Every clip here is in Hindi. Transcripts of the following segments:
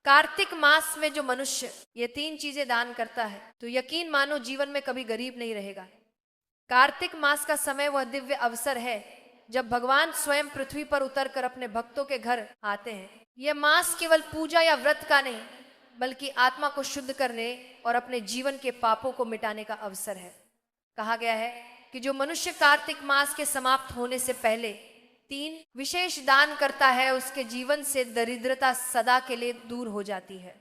कार्तिक मास में जो मनुष्य ये 3 चीजें दान करता है तो यकीन मानो जीवन में कभी गरीब नहीं रहेगा। कार्तिक मास का समय वह दिव्य अवसर है जब भगवान स्वयं पृथ्वी पर उतरकर अपने भक्तों के घर आते हैं। यह मास केवल पूजा या व्रत का नहीं बल्कि आत्मा को शुद्ध करने और अपने जीवन के पापों को मिटाने का अवसर है। कहा गया है कि जो मनुष्य कार्तिक मास के समाप्त होने से पहले 3 विशेष दान करता है उसके जीवन से दरिद्रता सदा के लिए दूर हो जाती है।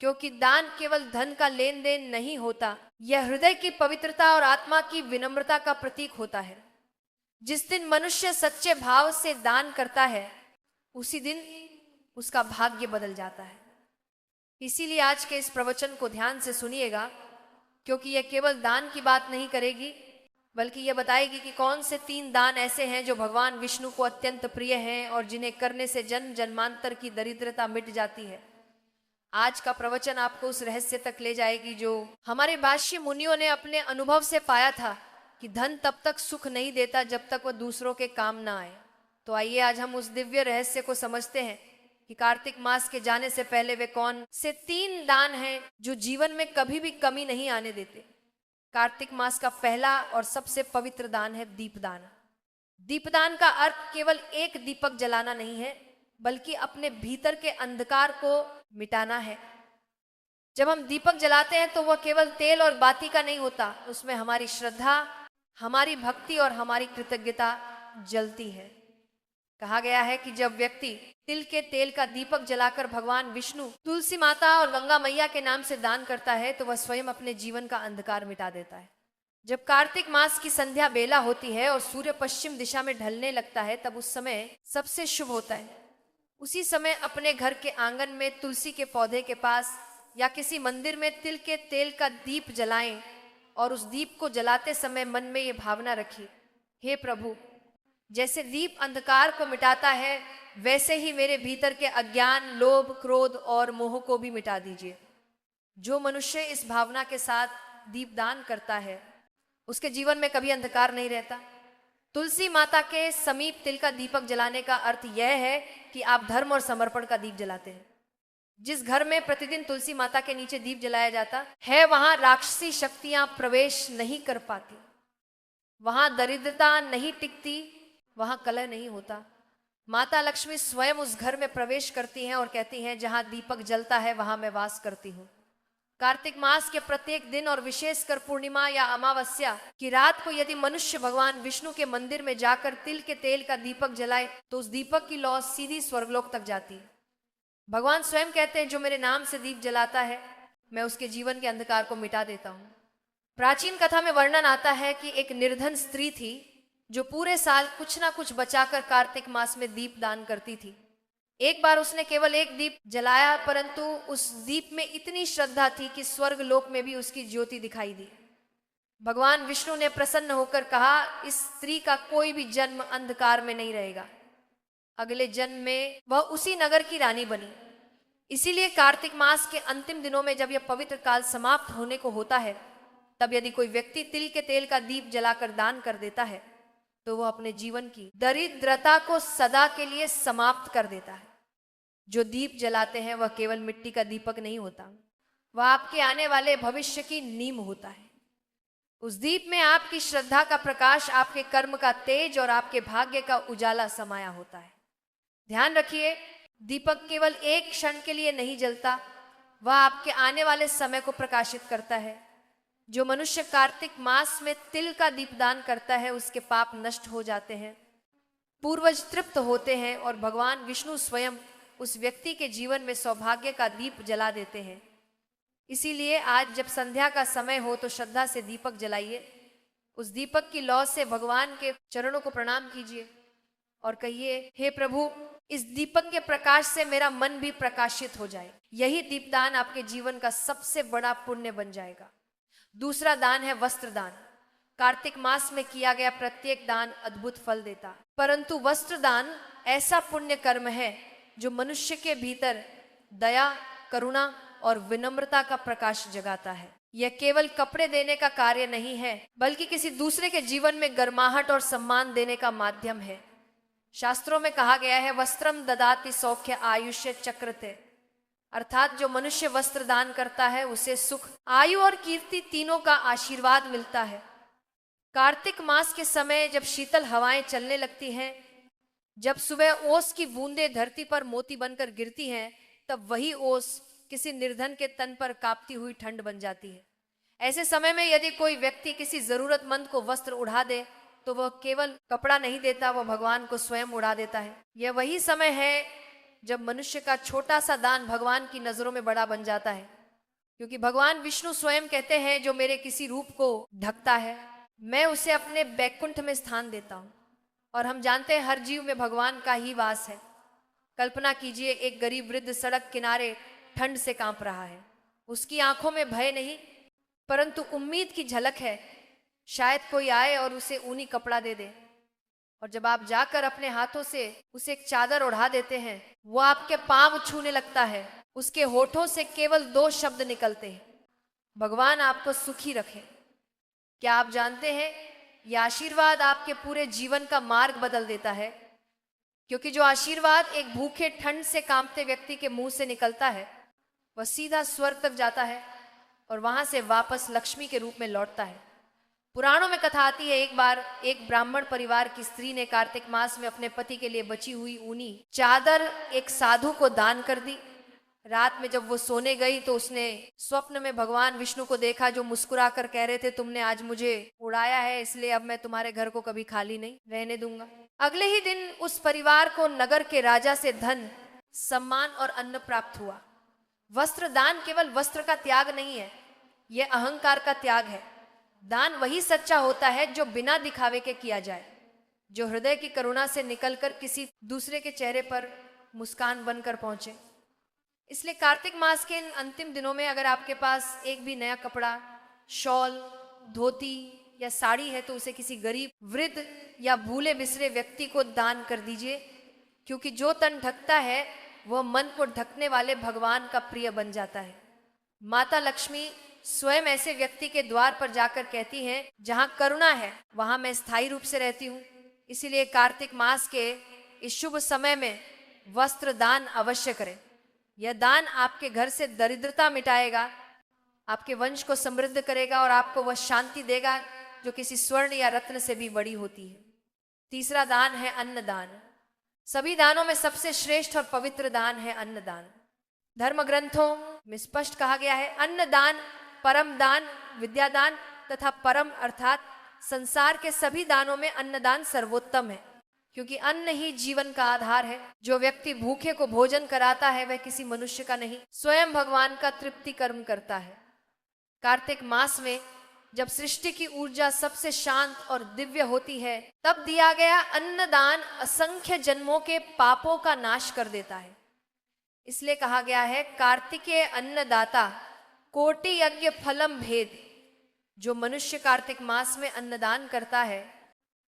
क्योंकि दान केवल धन का लेन देन नहीं होता, यह हृदय की पवित्रता और आत्मा की विनम्रता का प्रतीक होता है। जिस दिन मनुष्य सच्चे भाव से दान करता है उसी दिन उसका भाग्य बदल जाता है। इसीलिए आज के इस प्रवचन को ध्यान से सुनिएगा, क्योंकि यह केवल दान की बात नहीं करेगी बल्कि यह बताएगी कि कौन से 3 दान ऐसे हैं जो भगवान विष्णु को अत्यंत प्रिय हैं और जिन्हें करने से जन्म जन्मांतर की दरिद्रता मिट जाती है। आज का प्रवचन आपको उस रहस्य तक ले जाएगी जो हमारे भाष्य मुनियों ने अपने अनुभव से पाया था कि धन तब तक सुख नहीं देता जब तक वह दूसरों के काम ना आए। तो आइए आज हम उस दिव्य रहस्य को समझते हैं कि कार्तिक मास के जाने से पहले वे कौन से 3 दान हैं जो जीवन में कभी भी कमी नहीं आने देते। कार्तिक मास का पहला और सबसे पवित्र दान है दीपदान। दीपदान का अर्थ केवल एक दीपक जलाना नहीं है बल्कि अपने भीतर के अंधकार को मिटाना है। जब हम दीपक जलाते हैं तो वह केवल तेल और बाती का नहीं होता, उसमें हमारी श्रद्धा, हमारी भक्ति और हमारी कृतज्ञता जलती है। कहा गया है कि जब व्यक्ति तिल के तेल का दीपक जलाकर भगवान विष्णु, तुलसी माता और गंगा मैया के नाम से दान करता है तो वह स्वयं अपने जीवन का अंधकार मिटा देता है। जब कार्तिक मास की संध्या बेला होती है और सूर्य पश्चिम दिशा में ढलने लगता है तब उस समय सबसे शुभ होता है। उसी समय अपने घर के आंगन में तुलसी के पौधे के पास या किसी मंदिर में तिल के तेल का दीप जलाएं और उस दीप को जलाते समय मन में ये भावना रखिए, हे प्रभु, जैसे दीप अंधकार को मिटाता है वैसे ही मेरे भीतर के अज्ञान, लोभ, क्रोध और मोह को भी मिटा दीजिए। जो मनुष्य इस भावना के साथ दीपदान करता है उसके जीवन में कभी अंधकार नहीं रहता। तुलसी माता के समीप तिल का दीपक जलाने का अर्थ यह है कि आप धर्म और समर्पण का दीप जलाते हैं। जिस घर में प्रतिदिन तुलसी माता के नीचे दीप जलाया जाता है वहां राक्षसी शक्तियां प्रवेश नहीं कर पाती, वहां दरिद्रता नहीं टिकती, वहां कलह नहीं होता। माता लक्ष्मी स्वयं उस घर में प्रवेश करती हैं और कहती हैं, जहां दीपक जलता है वहां मैं वास करती हूँ। कार्तिक मास के प्रत्येक दिन और विशेषकर पूर्णिमा या अमावस्या की रात को यदि मनुष्य भगवान विष्णु के मंदिर में जाकर तिल के तेल का दीपक जलाए तो उस दीपक की लौ सीधी स्वर्गलोक तक जाती है। भगवान स्वयं कहते हैं, जो मेरे नाम से दीप जलाता है मैं उसके जीवन के अंधकार को मिटा देता हूँ। प्राचीन कथा में वर्णन आता है कि एक निर्धन स्त्री थी जो पूरे साल कुछ ना कुछ बचाकर कार्तिक मास में दीप दान करती थी। एक बार उसने केवल एक दीप जलाया परंतु उस दीप में इतनी श्रद्धा थी कि स्वर्ग लोक में भी उसकी ज्योति दिखाई दी। भगवान विष्णु ने प्रसन्न होकर कहा, इस स्त्री का कोई भी जन्म अंधकार में नहीं रहेगा। अगले जन्म में वह उसी नगर की रानी बनी। इसीलिए कार्तिक मास के अंतिम दिनों में जब यह पवित्र काल समाप्त होने को होता है तब यदि कोई व्यक्ति तिल के तेल का दीप जलाकर दान कर देता है तो वह अपने जीवन की दरिद्रता को सदा के लिए समाप्त कर देता है। जो दीप जलाते हैं वह केवल मिट्टी का दीपक नहीं होता, वह आपके आने वाले भविष्य की नींव होता है। उस दीप में आपकी श्रद्धा का प्रकाश, आपके कर्म का तेज और आपके भाग्य का उजाला समाया होता है। ध्यान रखिए, दीपक केवल एक क्षण के लिए नहीं जलता, वह आपके आने वाले समय को प्रकाशित करता है। जो मनुष्य कार्तिक मास में तिल का दीपदान करता है उसके पाप नष्ट हो जाते हैं, पूर्वज तृप्त होते हैं और भगवान विष्णु स्वयं उस व्यक्ति के जीवन में सौभाग्य का दीप जला देते हैं। इसीलिए आज जब संध्या का समय हो तो श्रद्धा से दीपक जलाइए। उस दीपक की लौ से भगवान के चरणों को प्रणाम कीजिए और कहिए, हे प्रभु, इस दीपक के प्रकाश से मेरा मन भी प्रकाशित हो जाए। यही दीपदान आपके जीवन का सबसे बड़ा पुण्य बन जाएगा। दूसरा दान है वस्त्र दान। कार्तिक मास में किया गया प्रत्येक दान अद्भुत फल देता, परंतु वस्त्र दान ऐसा पुण्य कर्म है जो मनुष्य के भीतर दया, करुणा और विनम्रता का प्रकाश जगाता है। यह केवल कपड़े देने का कार्य नहीं है बल्कि किसी दूसरे के जीवन में गर्माहट और सम्मान देने का माध्यम है। शास्त्रों में कहा गया है, वस्त्रम ददाति सौख्य आयुष्य चक्रते, अर्थात जो मनुष्य वस्त्र दान करता है उसे सुख, आयु और कीर्ति तीनों का आशीर्वाद मिलता है। कार्तिक मास के समय जब शीतल हवाएं चलने लगती हैं, जब सुबह ओस की बूंदें धरती पर मोती बनकर गिरती हैं, तब वही ओस किसी निर्धन के तन पर कांपती हुई ठंड बन जाती है। ऐसे समय में यदि कोई व्यक्ति किसी जरूरतमंद को वस्त्र उड़ा दे तो वह केवल कपड़ा नहीं देता, वह भगवान को स्वयं उड़ा देता है। यह वही समय है जब मनुष्य का छोटा सा दान भगवान की नजरों में बड़ा बन जाता है, क्योंकि भगवान विष्णु स्वयं कहते हैं, जो मेरे किसी रूप को ढकता है मैं उसे अपने बैकुंठ में स्थान देता हूं। और हम जानते हैं हर जीव में भगवान का ही वास है। कल्पना कीजिए, एक गरीब वृद्ध सड़क किनारे ठंड से कांप रहा है। उसकी आंखों में भय नहीं परंतु उम्मीद की झलक है, शायद कोई आए और उसे ऊनी कपड़ा दे दे। और जब आप जाकर अपने हाथों से उसे एक चादर ओढ़ा देते हैं, वो आपके पांव छूने लगता है। उसके होठों से केवल 2 शब्द निकलते हैं, भगवान आपको सुखी रखे। क्या आप जानते हैं, यह आशीर्वाद आपके पूरे जीवन का मार्ग बदल देता है, क्योंकि जो आशीर्वाद एक भूखे ठंड से कांपते व्यक्ति के मुंह से निकलता है, वह सीधा स्वर्ग तक जाता है और वहां से वापस लक्ष्मी के रूप में लौटता है। पुराणों में कथा आती है, एक बार एक ब्राह्मण परिवार की स्त्री ने कार्तिक मास में अपने पति के लिए बची हुई ऊनी चादर एक साधु को दान कर दी। रात में जब वो सोने गई तो उसने स्वप्न में भगवान विष्णु को देखा, जो मुस्कुरा कर कह रहे थे, तुमने आज मुझे उड़ाया है, इसलिए अब मैं तुम्हारे घर को कभी खाली नहीं रहने दूंगा। अगले ही दिन उस परिवार को नगर के राजा से धन, सम्मान और अन्न प्राप्त हुआ। वस्त्र दान केवल वस्त्र का त्याग नहीं है, यह अहंकार का त्याग है। दान वही सच्चा होता है जो बिना दिखावे के किया जाए, जो हृदय की करुणा से निकलकर किसी दूसरे के चेहरे पर मुस्कान बनकर पहुंचे। इसलिए कार्तिक मास के इन अंतिम दिनों में अगर आपके पास एक भी नया कपड़ा, शॉल, धोती या साड़ी है तो उसे किसी गरीब, वृद्ध या भूले बिसरे व्यक्ति को दान कर दीजिए, क्योंकि जो तन ढकता है वह मन को ढकने वाले भगवान का प्रिय बन जाता है। माता लक्ष्मी स्वयं ऐसे व्यक्ति के द्वार पर जाकर कहती हैं, जहां करुणा है वहां मैं स्थायी रूप से रहती हूं। इसीलिए कार्तिक मास के इस शुभ समय में वस्त्र दान अवश्य करें। यह दान आपके घर से दरिद्रता मिटाएगा, आपके वंश को समृद्ध करेगा और आपको वह शांति देगा जो किसी स्वर्ण या रत्न से भी बड़ी होती है। तीसरा दान है अन्नदान। सभी दानों में सबसे श्रेष्ठ और पवित्र दान है अन्नदान। धर्म ग्रंथों में स्पष्ट कहा गया है, अन्नदान, परम दान, विद्यादान तथा परम अर्थात संसार के सभी दानों में अन्नदान सर्वोत्तम है, क्योंकि अन्न ही जीवन का आधार है। जो व्यक्ति भूखे को भोजन कराता है वह किसी मनुष्य का नहीं, स्वयं भगवान का तृप्ति कर्म करता है। कार्तिक मास में जब सृष्टि की ऊर्जा सबसे शांत और दिव्य होती है, तब दिया गया अन्नदान असंख्य जन्मों के पापों का नाश कर देता है। इसलिए कहा गया है, कार्तिकेय अन्नदाता कोटि यज्ञ फलम भेद। जो मनुष्य कार्तिक मास में अन्नदान करता है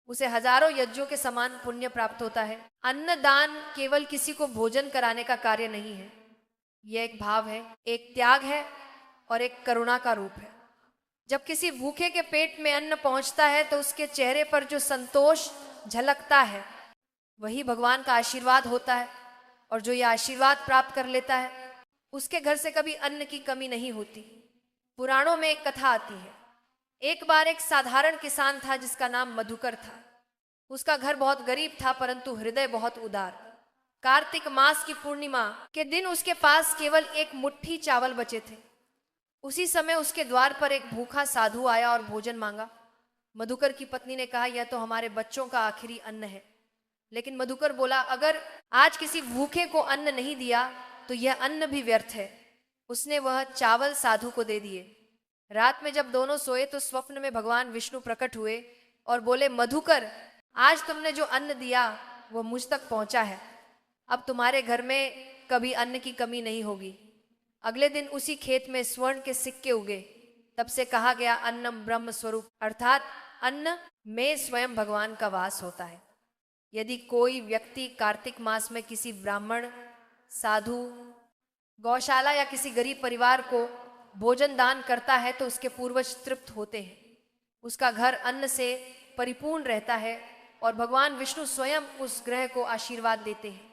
उसे हजारों यज्ञों के समान पुण्य प्राप्त होता है। अन्नदान केवल किसी को भोजन कराने का कार्य नहीं है, यह एक भाव है, एक त्याग है और एक करुणा का रूप है। जब किसी भूखे के पेट में अन्न पहुंचता है तो उसके चेहरे पर जो संतोष झलकता है वही भगवान का आशीर्वाद होता है, और जो यह आशीर्वाद प्राप्त कर लेता है उसके घर से कभी अन्न की कमी नहीं होती। पुराणों में एक कथा आती है, एक बार एक साधारण किसान था जिसका नाम मधुकर था। उसका घर बहुत गरीब था परंतु हृदय बहुत उदार। कार्तिक मास की पूर्णिमा के दिन उसके पास केवल एक मुट्ठी चावल बचे थे। उसी समय उसके द्वार पर एक भूखा साधु आया और भोजन मांगा। मधुकर की पत्नी ने कहा, यह तो हमारे बच्चों का आखिरी अन्न है। लेकिन मधुकर बोला, अगर आज किसी भूखे को अन्न नहीं दिया तो यह अन्न भी व्यर्थ है। उसने वह चावल साधु को दे दिए। रात में जब दोनों सोए तो स्वप्न में भगवान विष्णु प्रकट हुए और बोले, मधुकर, आज तुमने जो अन्न दिया वह मुझ तक पहुंचा है, अब तुम्हारे घर में कभी अन्न की कमी नहीं होगी। अगले दिन उसी खेत में स्वर्ण के सिक्के उगे। तब से कहा गया, अन्नम ब्रह्म स्वरूप, अर्थात अन्न में स्वयं भगवान का वास होता है। यदि कोई व्यक्ति कार्तिक मास में किसी ब्राह्मण, साधु, गौशाला या किसी गरीब परिवार को भोजन दान करता है तो उसके पूर्वज तृप्त होते हैं, उसका घर अन्न से परिपूर्ण रहता है और भगवान विष्णु स्वयं उस ग्रह को आशीर्वाद देते हैं।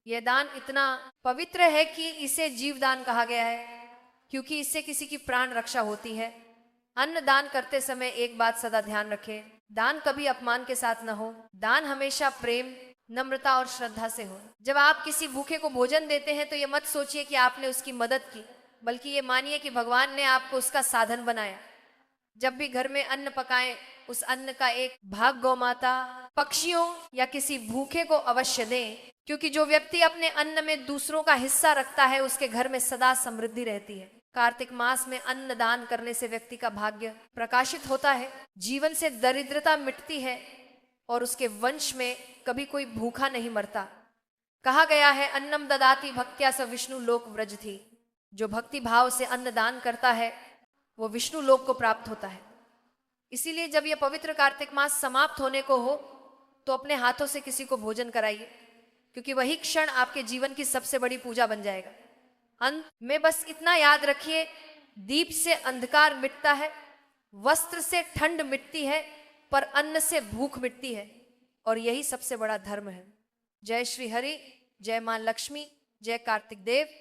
यह दान इतना पवित्र है कि इसे जीवदान कहा गया है, क्योंकि इससे किसी की प्राण रक्षा होती है। अन्न दान करते समय एक बात सदा ध्यान रखें, दान कभी अपमान के साथ न हो। दान हमेशा प्रेम, नम्रता और श्रद्धा से हो। जब आप किसी भूखे को भोजन देते हैं तो ये मत सोचिए कि आपने उसकी मदद की, बल्कि ये मानिए कि भगवान ने आपको उसका साधन बनाया। जब भी घर में अन्न पकाएं, उस अन्न का एक भाग गौ माता, पक्षियों या किसी भूखे को अवश्य दें, क्योंकि जो व्यक्ति अपने अन्न में दूसरों का हिस्सा रखता है उसके घर में सदा समृद्धि रहती है। कार्तिक मास में अन्न दान करने से व्यक्ति का भाग्य प्रकाशित होता है, जीवन से दरिद्रता मिटती है और उसके वंश में कभी कोई भूखा नहीं मरता। कहा गया है, अन्नम ददाति भक्त्या स विष्णु लोक व्रज थी। जो भक्ति भाव से अन्न दान करता है वो विष्णु लोक को प्राप्त होता है। इसीलिए जब यह पवित्र कार्तिक मास समाप्त होने को हो तो अपने हाथों से किसी को भोजन कराइए, क्योंकि वही क्षण आपके जीवन की सबसे बड़ी पूजा बन जाएगा। अंत में बस इतना याद रखिए, दीप से अंधकार मिटता है, वस्त्र से ठंड मिटती है, पर अन्न से भूख मिटती है, और यही सबसे बड़ा धर्म है। जय श्री हरि, जय मां लक्ष्मी, जय कार्तिक देव।